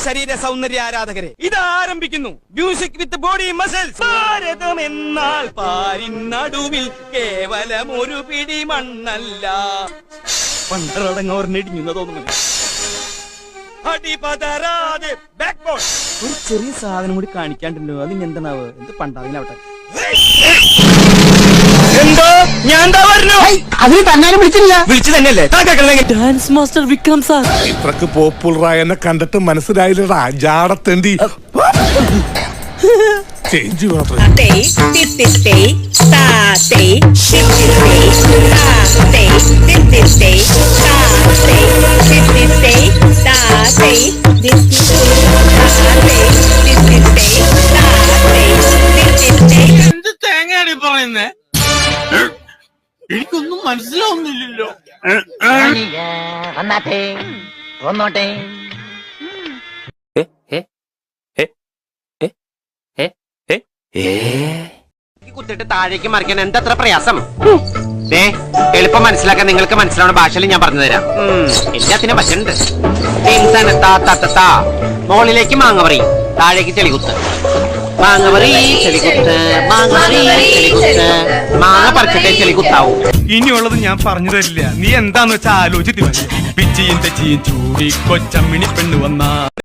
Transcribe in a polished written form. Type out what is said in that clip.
ശരീര സൗന്ദര്യ ആരാധകരെ ഇത് ആരംഭിക്കുന്നു മ്യൂസിക് വിത്ത് ബോഡി മസിൽസ്. ഭാരതം എന്നാൽ പാരിൻ നടുവിൽ കേവലം ഒരു പിടി മണ്ണല്ല. പണ്ടടങ്ങോർന്നിടിഞ്ഞു തോന്നുന്നു. അടിപതരാതെ ബാക്ക് ബോൾ. ഒരു ചെറിയ സാധനം കൂടി കാണിക്കാണ്ടല്ലോ. അത് എന്താണാവ്? എന്ത് പണ്ടാവിനാവട്ടെ. എന്തോ ഞാൻ എന്താ പറഞ്ഞു? അതിന് തന്നാലും വിളിച്ചില്ല. വിളിച്ചു തന്നെയല്ലേ ഡാൻസ് മാസ്റ്റർ വിക്രം സാർ. ഇത്രക്ക് പോപ്പുലറായ എന്നെ കണ്ടിട്ട് മനസ്സിലായില്ലടാ ജാടത്തേണ്ടി. ചേഞ്ച് മാത്രം. എന്ത് തേങ്ങയാണ് പറയുന്നേ? എനിക്കൊന്നും മനസ്സിലാവുന്നില്ലല്ലോ. കുത്തിട്ട് താഴേക്ക് മറിക്കാൻ എന്തത്ര പ്രയാസം? എളുപ്പം മനസ്സിലാക്കാൻ നിങ്ങൾക്ക് മനസ്സിലാവുന്ന ഭാഷയിൽ ഞാൻ പറഞ്ഞു തരാം. എല്ലാത്തിനും പറ്റുന്നുണ്ട്. മുകളിലേക്ക് മാങ്ങവറി, താഴേക്ക് ചെളികുത്ത്. മാങ്ങവറി ചെളികുത്ത്, മാങ്ങവറി ചെളികുത്ത്. മാങ്ങ പറിച്ചിട്ടേ ചെളികുത്താവൂ. ഇനിയുള്ളത് ഞാൻ പറഞ്ഞു തരില്ല. നീ എന്താന്ന് വെച്ചാൽ ആലോചിച്ച് പിച്ചിയും തെച്ചിയും ചൂടി കൊച്ചമ്മിണി പെണ്ണു വന്ന